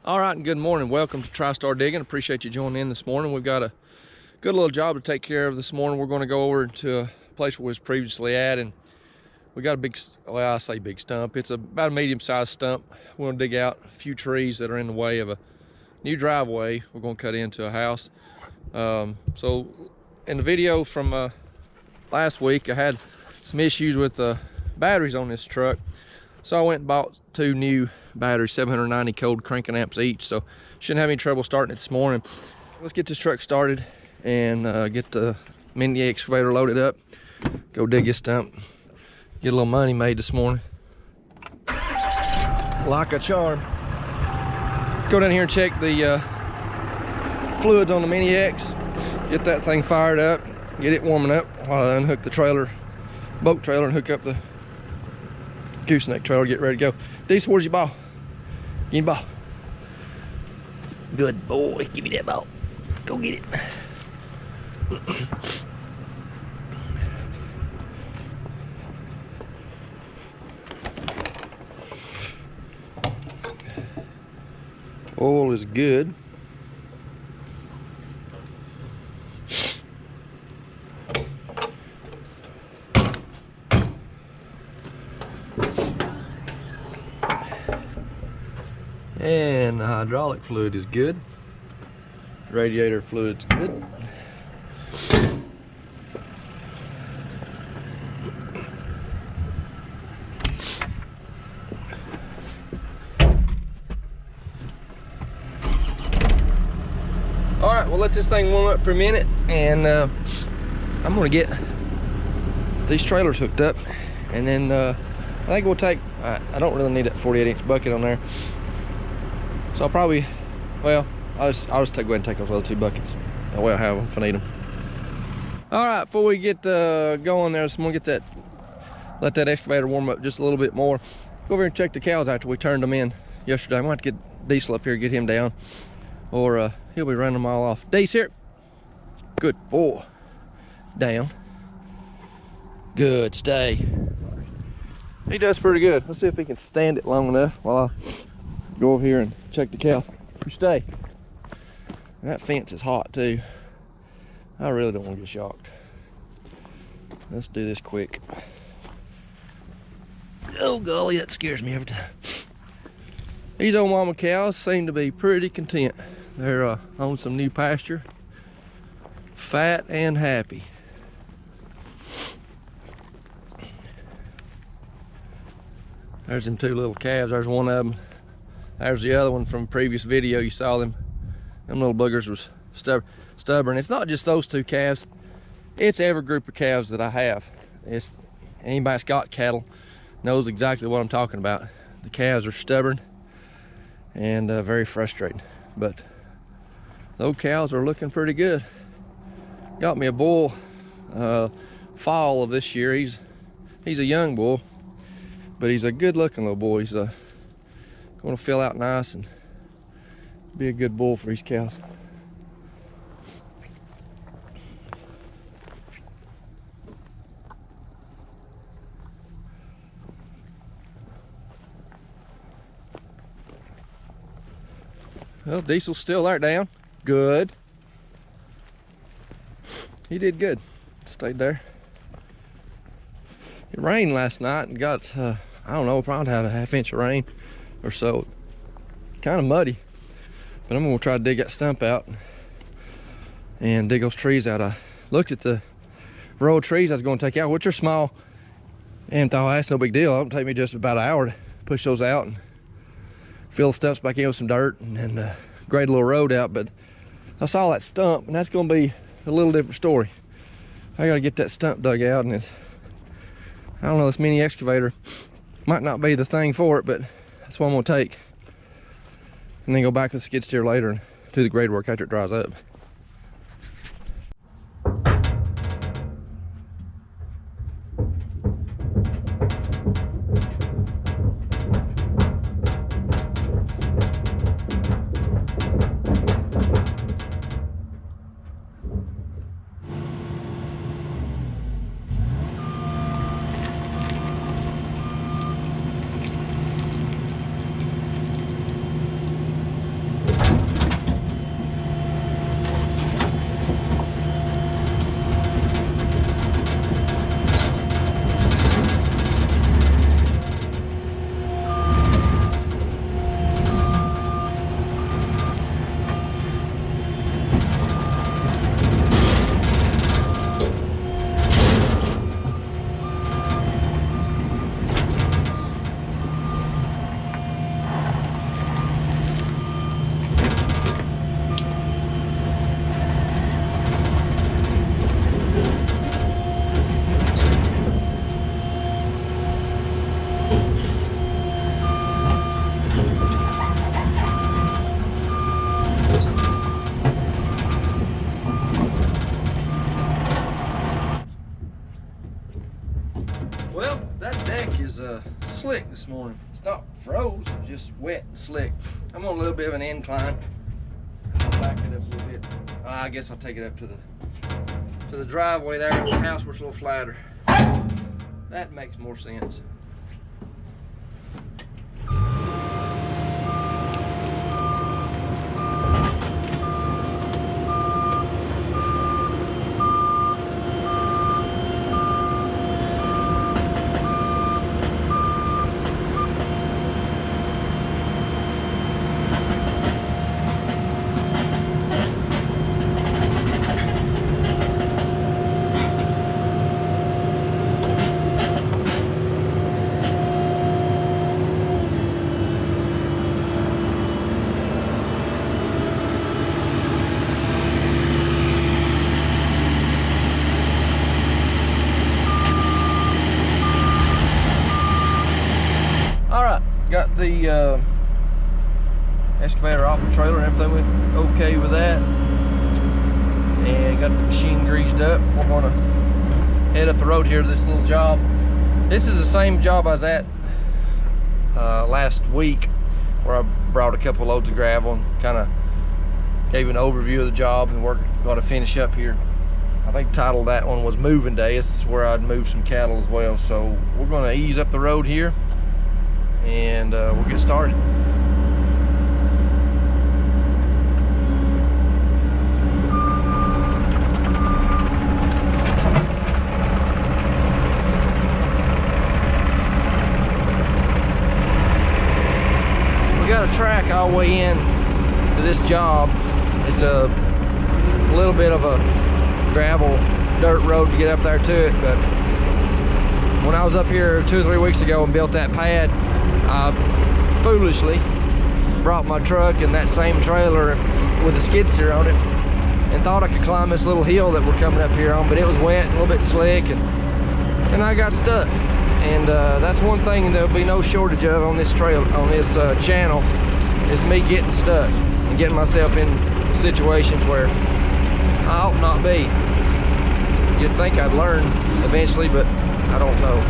All right, and good morning. Welcome to TriStar Digging. Appreciate you joining in this morning. We've got a good little job to take care of this morning. We're going to go over to a place where we was previously at, and we got a big, well, I say big stump. It's about a medium-sized stump. We're going to dig out a few trees that are in the way of a new driveway we're going to cut into a house. So in the video from last week, I had some issues with the batteries on this truck. So I went and bought two new batteries, 790 cold cranking amps each. So shouldn't have any trouble starting it this morning. Let's get this truck started and get the mini excavator loaded up. Go dig this stump. Get a little money made this morning. Like a charm. Go down here and check the fluids on the mini X. Get that thing fired up. Get it warming up while I unhook the trailer, boat trailer, and hook up the gooseneck trailer. Get ready to go. Diesel, where's your ball? Give me the ball. Good boy. Give me that ball. Go get it. Oil is good. And the hydraulic fluid is good. Radiator fluid's good. All right, we'll let this thing warm up for a minute, and I'm gonna get these trailers hooked up, and then I think we'll take, I don't really need that 48-inch bucket on there. So I'll probably, well, I'll just go ahead and take those other two buckets. That way I'll have them if I need them. All right, before we get going there, I'm gonna let that excavator warm up just a little bit more. Go over and check the cows after we turned them in yesterday. I'm gonna have to get Diesel up here, get him down, or he'll be running them all off. Dees here. Good boy. Down. Good, stay. He does pretty good. Let's see if he can stand it long enough while I go over here and check the cows. You stay. And that fence is hot too. I really don't want to get shocked. Let's do this quick. Oh golly, that scares me every time. These old mama cows seem to be pretty content. They're on some new pasture, fat and happy. There's them two little calves. There's one of them. There's the other one from a previous video. You saw them. Them little boogers was stubborn. It's not just those two calves. It's every group of calves that I have. It's anybody that's got cattle knows exactly what I'm talking about. The calves are stubborn and very frustrating. But those cows are looking pretty good. Got me a bull fall of this year. He's a young bull, but he's a good looking little bull. He's going to fill out nice and be a good bull for these cows. Well, Diesel's still there, down. Good. He did good. Stayed there. It rained last night and got, I don't know, probably had a half-inch of rain or so. Kind of muddy. But I'm gonna try to dig that stump out and dig those trees out. I looked at the row of trees I was gonna take out, which are small, and thought, that's no big deal. It'll take me just about an hour to push those out and fill the stumps back in with some dirt and then grade a little road out. But I saw that stump, and that's gonna be a little different story. I gotta get that stump dug out, and I don't know, this mini excavator might not be the thing for it, but that's what I'm gonna take. And then go back with the skid steer later and do the grade work after it dries up. this morning. It's not froze, it's just wet and slick. I'm on a little bit of an incline. I'll back it up a little bit. I guess I'll take it up to the driveway there. The house was a little flatter. That makes more sense. Got the excavator off the trailer and everything went okay with that. And got the machine greased up. We're gonna head up the road here to this little job. This is the same job I was at last week, where I brought a couple loads of gravel and kind of gave an overview of the job, and we're going to finish up here. I think the title of that one was Moving Day. This is where I'd move some cattle as well. So we're going to ease up the road here, and we'll get started. We got a track all the way in to this job. It's a little bit of a gravel dirt road to get up there to it, but when I was up here 2 or 3 weeks ago and built that pad, I foolishly brought my truck and that same trailer with a skid steer on it and thought I could climb this little hill that we're coming up here on, but it was wet and a little bit slick, and I got stuck. And that's one thing there'll be no shortage of on this trail, on this channel, is me getting stuck and getting myself in situations where I ought not be. You'd think I'd learn eventually, but I don't know.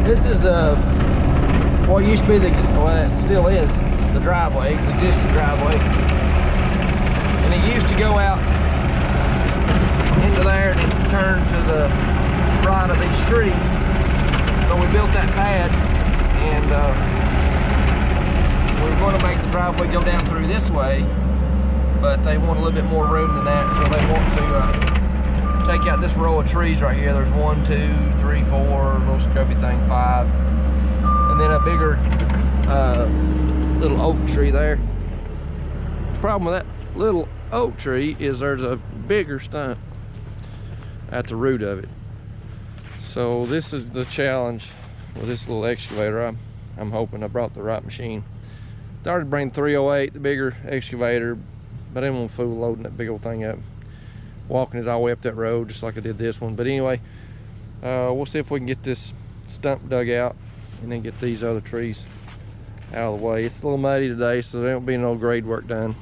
This is what used to be well, it still is the driveway, the existing driveway. And it used to go out into there and it turned to the right of these trees. So we built that pad, and we were going to make the driveway go down through this way, but they want a little bit more room than that, so they want to take out this row of trees right here. There's 1, 2, 3, 4, little scrubby thing, 5, and then a bigger little oak tree there. The problem with that little oak tree is there's a bigger stump at the root of it. So this is the challenge with this little excavator. I'm hoping I brought the right machine. Started to bring 308, the bigger excavator, but I didn't want to fool loading that big old thing up, walking it all the way up that road just like I did this one. But anyway, we'll see if we can get this stump dug out and then get these other trees out of the way. It's a little muddy today, so there won't be no grade work done.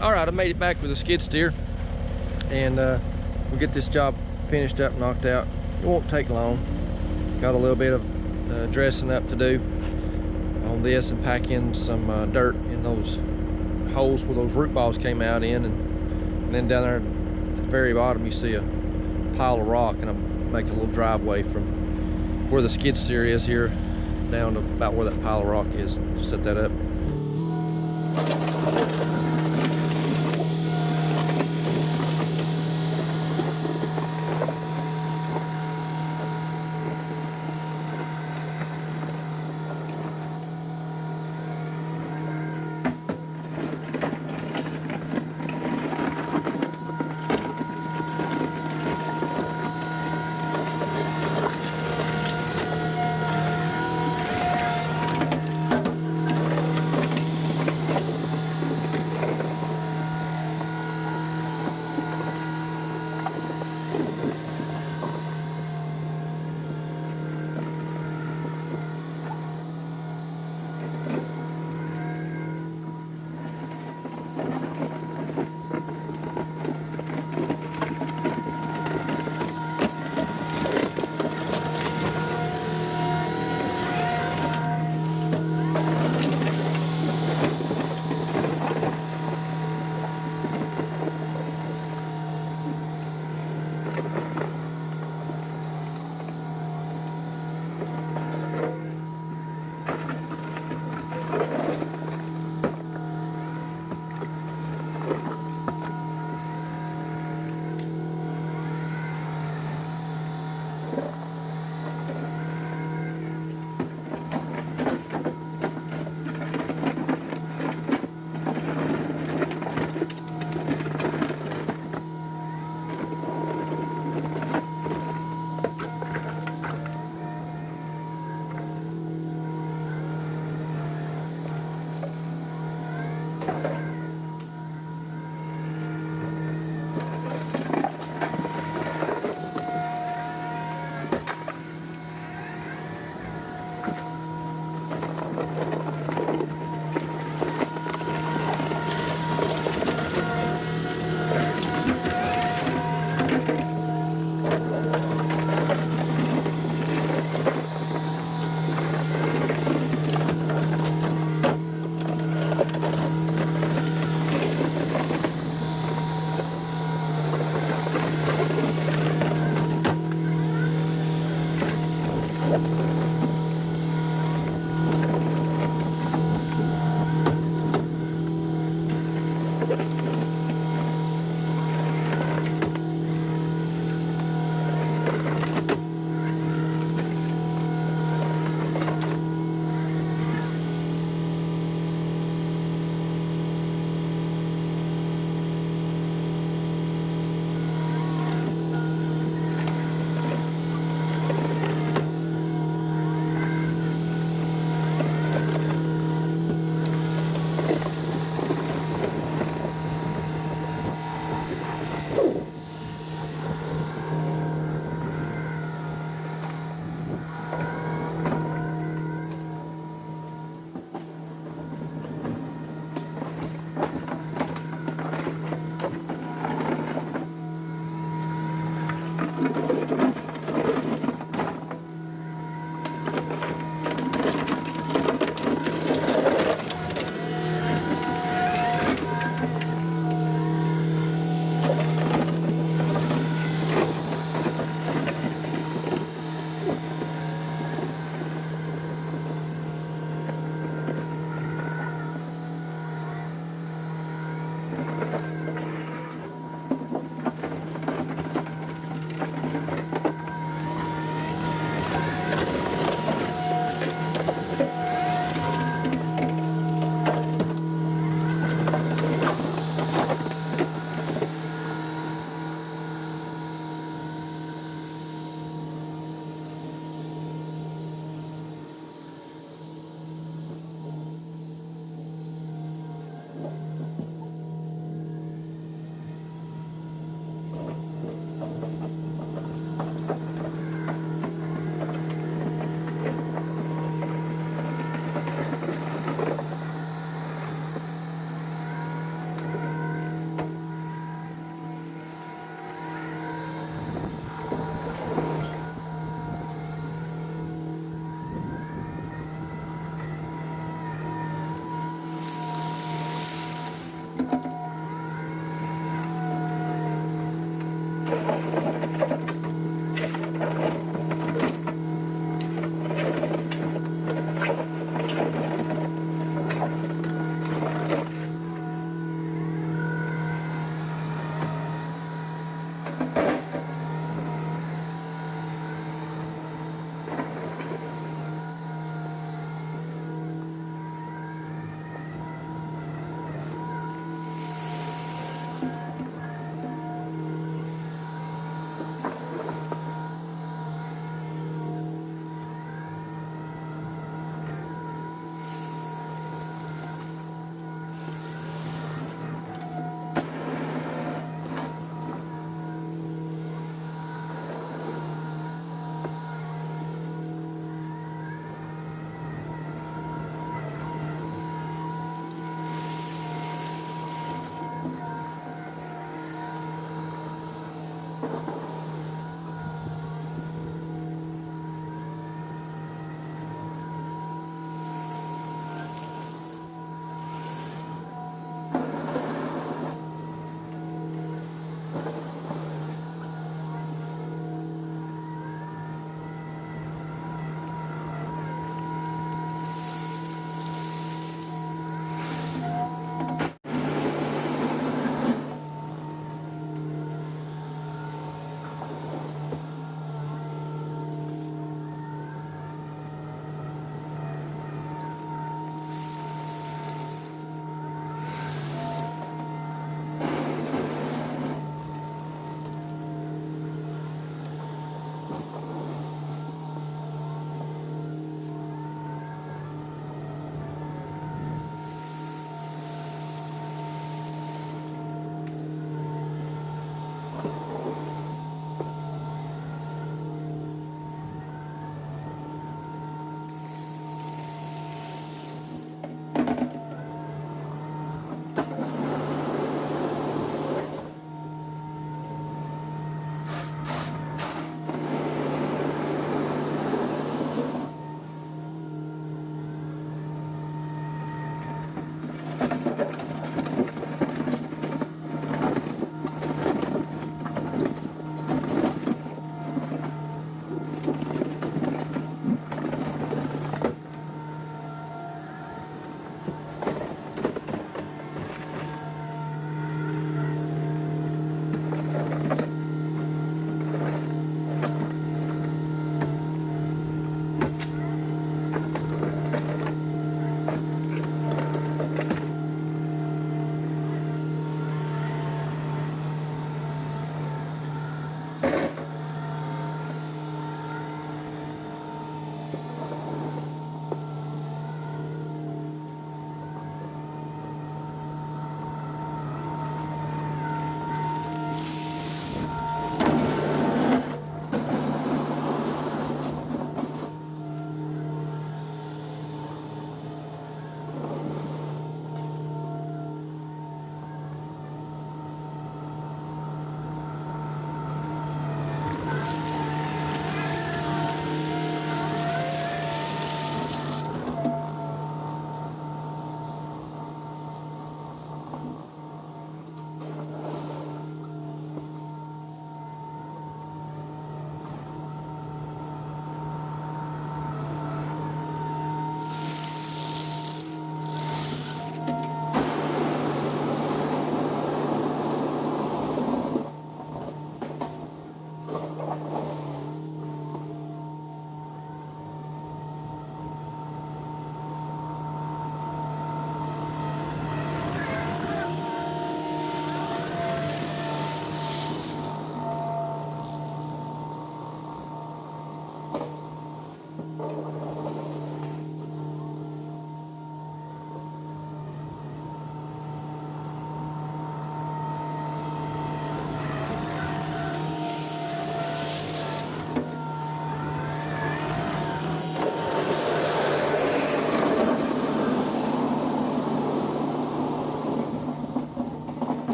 All right, I made it back with a skid steer, and we'll get this job finished up, knocked out. It won't take long. Got a little bit of dressing up to do on this and pack in some dirt in those holes where those root balls came out in, and then down there at the very bottom you see a pile of rock, and I'm making a little driveway from where the skid steer is here down to about where that pile of rock is. Set that up.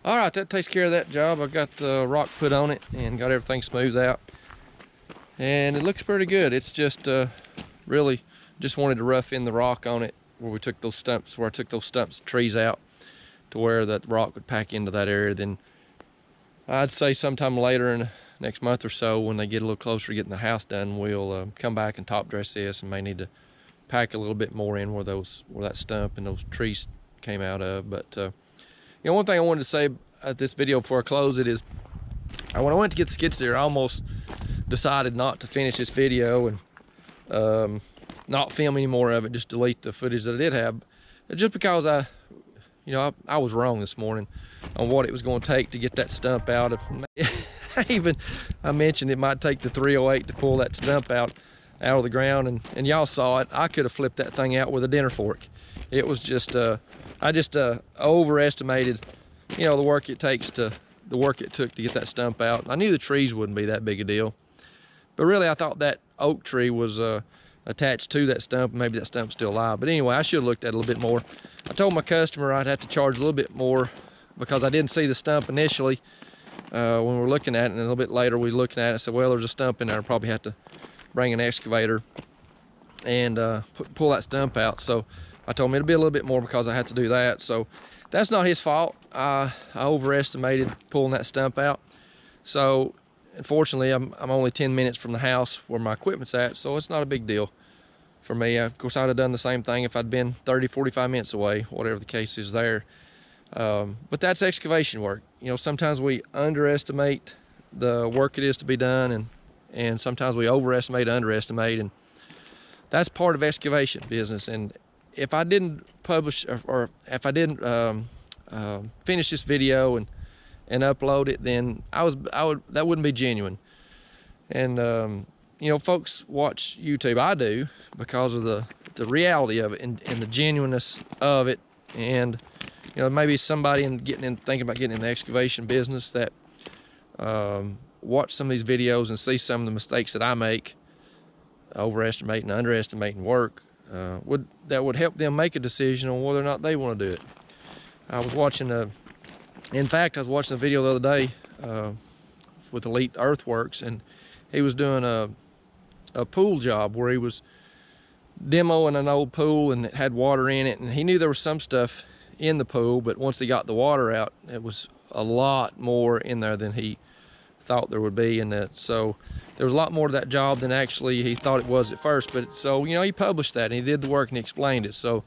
All right, that takes care of that job. I got the rock put on it and got everything smoothed out, and it looks pretty good. It's just really just wanted to rough in the rock on it where we took those stumps, where I took those stumps and trees out to where that rock would pack into that area. Then I'd say sometime later in the next month or so, when they get a little closer to getting the house done, we'll come back and top dress this, and may need to pack a little bit more in where that stump and those trees came out of. But you know, one thing I wanted to say at this video before I close it is, when I went to get the skid steer, I almost decided not to finish this video and not film any more of it, just delete the footage that I did have, just because I was wrong this morning on what it was going to take to get that stump out. I mentioned it might take the 308 to pull that stump out of the ground, and y'all saw it. I could have flipped that thing out with a dinner fork. It was just I just overestimated, you know, the work it took to get that stump out. I knew the trees wouldn't be that big a deal, but really I thought that oak tree was attached to that stump, and maybe that stump's still alive. But anyway, I should have looked at it a little bit more. I told my customer I'd have to charge a little bit more because I didn't see the stump initially when we were looking at it, and a little bit later we were looking at it. I said, well, there's a stump in there. I'll probably have to bring an excavator and pull that stump out. So I told him it'll be a little bit more because I had to do that. So that's not his fault. I overestimated pulling that stump out. So unfortunately, I'm only 10 minutes from the house where my equipment's at, so it's not a big deal for me. Of course, I'd have done the same thing if I'd been 30, 45 minutes away, whatever the case is there. But that's excavation work. You know, sometimes we underestimate the work it is to be done, and sometimes we overestimate, underestimate, and that's part of excavation business. And if I didn't publish, or if I didn't finish this video and upload it, then that wouldn't be genuine. And you know, folks watch YouTube, I do, because of the reality of it and the genuineness of it. And you know, maybe somebody thinking about getting in the excavation business that watch some of these videos and see some of the mistakes that I make, overestimating, underestimating work, that would help them make a decision on whether or not they want to do it. I was watching in fact, I was watching a video the other day with Elite Earthworks, and he was doing a pool job where he was demoing an old pool, and it had water in it, and he knew there was some stuff in the pool, but once he got the water out, it was a lot more in there than he thought there would be in that. So there was a lot more to that job than actually he thought it was at first. But so, you know, he published that and he did the work and he explained it. So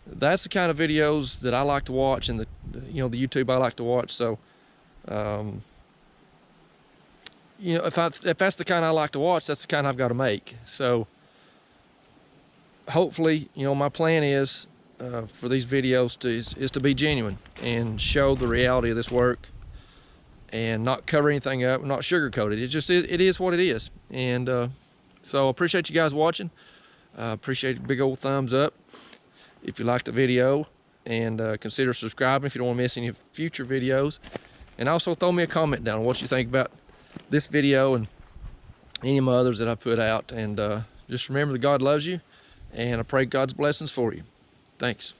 that's the kind of videos that I like to watch, and the YouTube I like to watch. So you know, if that's the kind I like to watch, that's the kind I've got to make. So hopefully, you know, my plan is for these videos is to be genuine and show the reality of this work, and not cover anything up, not sugarcoat it. It is what it is. And so I appreciate you guys watching. Appreciate a big old thumbs up if you liked the video, and consider subscribing if you don't want to miss any future videos. And also throw me a comment down on what you think about this video and any of my others that I put out. And just remember that God loves you, and I pray God's blessings for you. Thanks.